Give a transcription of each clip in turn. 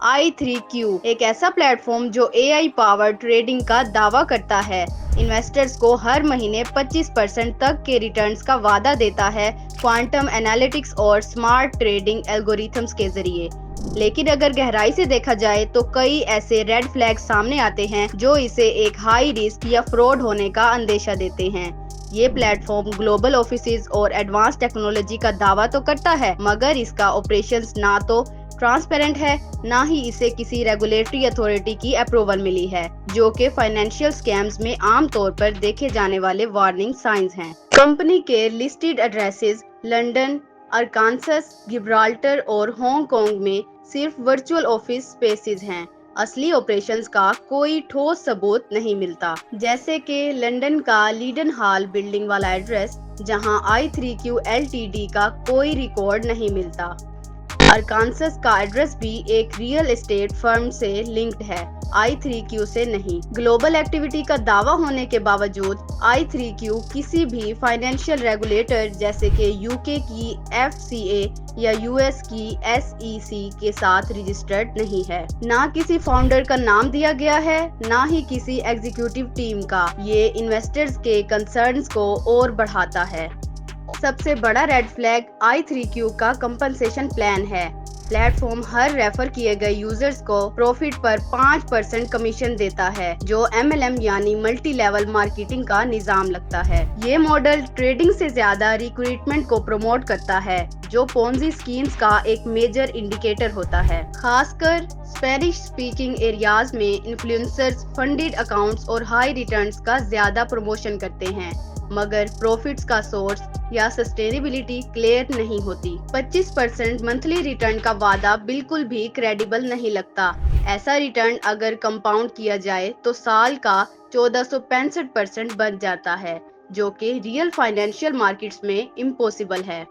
i3Q एक ऐसा platform जो AI पावर ट्रेडिंग का दावा करता है। इन्वेस्टर्स को हर महीने 25% तक के रिटर्न्स का वादा देता है क्वांटम एनालिटिक्स और स्मार्ट ट्रेडिंग एल्गोरिथम्स के जरिए। लेकिन अगर गहराई से देखा जाए तो कई ऐसे रेड फ्लैग सामने आते हैं जो इसे एक हाई रिस्क या फ्रॉड होने का अंदेशा देते हैं। ये प्लेटफॉर्म ग्लोबल ऑफिसेज और एडवांस टेक्नोलॉजी का दावा तो करता है, मगर इसका ऑपरेशंस ना तो ट्रांसपेरेंट है, ना ही इसे किसी रेगुलेटरी अथॉरिटी की अप्रूवल मिली है, जो कि फाइनेंशियल स्कैम्स में आमतौर पर देखे जाने वाले वार्निंग साइंस हैं। कंपनी के लिस्टेड एड्रेसेस लंदन, अरकानसस, गिब्राल्टर और हांगकांग में सिर्फ वर्चुअल ऑफिस स्पेसेस हैं। असली ऑपरेशंस का कोई ठोस सबूत नहीं मिलता, जैसे कि लंदन का लीडन हॉल बिल्डिंग वाला एड्रेस, जहां i3Q Ltd का कोई रिकॉर्ड नहीं मिलता। अरकानसस का एड्रेस भी एक रियल एस्टेट फर्म से लिंक्ड है, i3Q से नहीं। ग्लोबल एक्टिविटी का दावा होने के बावजूद i3Q किसी भी फाइनेंशियल रेगुलेटर जैसे कि यूके की FCA या यूएस की SEC के साथ रजिस्टर्ड नहीं है। ना किसी फाउंडर का नाम दिया गया है, ना ही किसी एग्जीक्यूटिव टीम का। ये इन्वेस्टर्स के कंसर्न्स को और बढ़ाता है। सबसे बड़ा रेड फ्लैग i3Q का कंपनसेशन प्लान है। प्लेटफॉर्म हर रेफर किए गए यूजर्स को प्रॉफिट पर 5% कमीशन देता है, जो MLM यानी मल्टी लेवल मार्केटिंग का निजाम लगता है। ये मॉडल ट्रेडिंग से ज्यादा रिक्रूटमेंट को प्रमोट करता है, जो पोंजी स्कीम्स का एक मेजर इंडिकेटर होता है। खासकर स्पेनिश स्पीकिंग एरियाज में इन्फ्लुएंसर्स फंडेड अकाउंट्स और हाई रिटर्न्स का ज्यादा प्रमोशन करते हैं, मगर प्रॉफिट्स का सोर्स या सस्टेनेबिलिटी क्लियर नहीं होती। 25% मंथली रिटर्न का वादा बिल्कुल भी क्रेडिबल नहीं लगता। ऐसा रिटर्न अगर कंपाउंड किया जाए तो साल का 1465% बन जाता है, जो कि रियल फाइनेंशियल मार्केट्स में इम्पॉसिबल है।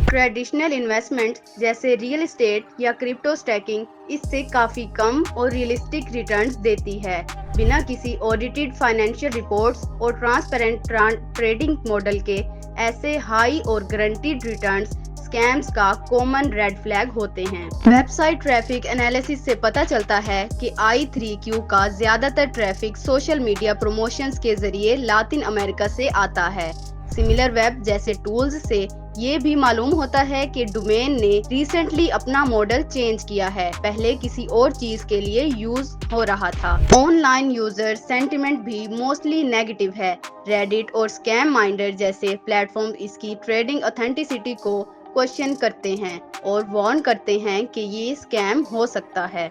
ट्रेडिशनल इन्वेस्टमेंट जैसे रियल एस्टेट या क्रिप्टो स्टैकिंग इससे काफी कम और रियलिस्टिक रिटर्न्स देती है। बिना किसी ऑडिटेड फाइनेंशियल रिपोर्ट्स और ट्रांसपेरेंट ट्रेडिंग मॉडल के ऐसे हाई और गारंटीड रिटर्न्स स्कैम्स का कॉमन रेड फ्लैग होते हैं। वेबसाइट ट्रैफिक एनालिसिस से पता चलता है कि i3Q का ज्यादातर ट्रैफिक सोशल मीडिया प्रमोशंस के जरिए लातिन अमेरिका से आता है। सिमिलर वेब जैसे टूल्स से ये भी मालूम होता है कि डोमेन ने रिसेंटली अपना मॉडल चेंज किया है, पहले किसी और चीज के लिए यूज हो रहा था। ऑनलाइन यूजर सेंटिमेंट भी मोस्टली नेगेटिव है। रेडिट और स्कैम माइंडर जैसे प्लेटफॉर्म इसकी ट्रेडिंग ऑथेंटिसिटी को क्वेश्चन करते हैं और वार्न करते हैं कि ये स्कैम हो सकता है।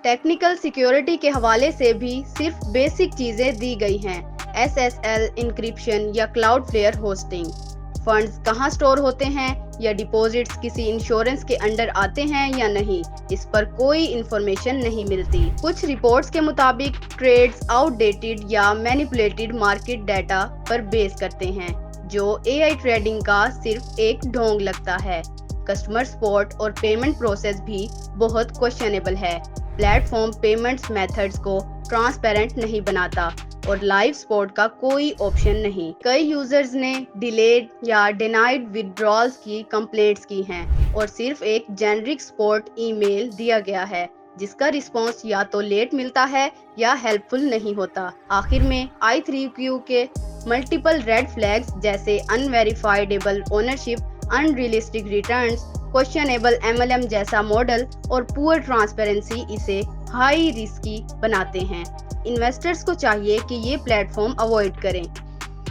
टेक्निकल सिक्योरिटी के हवाले से भी सिर्फ बेसिक चीजें दी गई हैं, SSL इंक्रिप्शन या क्लाउडफ्लेयर होस्टिंग। फंड्स कहाँ स्टोर होते हैं या डिपॉजिट्स किसी इंश्योरेंस के अंडर आते हैं या नहीं, इस पर कोई इंफॉर्मेशन नहीं मिलती। कुछ रिपोर्ट्स के मुताबिक ट्रेड्स आउटडेटेड या मैनिपुलेटेड मार्केट डाटा पर बेस करते हैं, जो AI ट्रेडिंग का सिर्फ एक ढोंग लगता है। कस्टमर सपोर्ट और पेमेंट प्रोसेस भी बहुत क्वेश्चनेबल है। प्लेटफॉर्म पेमेंट्स मेथड्स को ट्रांसपेरेंट नहीं बनाता और लाइव सपोर्ट का कोई ऑप्शन नहीं। कई यूजर्स ने डिलेड या डिनाइड विड्रॉल्स की कंप्लेंट्स की हैं और सिर्फ एक जेनरिक सपोर्ट ईमेल दिया गया है, जिसका रिस्पांस या तो लेट मिलता है या हेल्पफुल नहीं होता। आखिर में i3Q के मल्टीपल रेड फ्लैग्स जैसे unverifiable ownership, unrealistic returns, questionable MLM जैसा मॉडल और पुअर ट्रांसपेरेंसी इसे हाई रिस्की बनाते हैं। इन्वेस्टर्स को चाहिए कि ये प्लेटफॉर्म अवॉइड करें।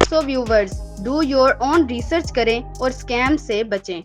सो viewers, do your own research करें और स्कैम से बचें।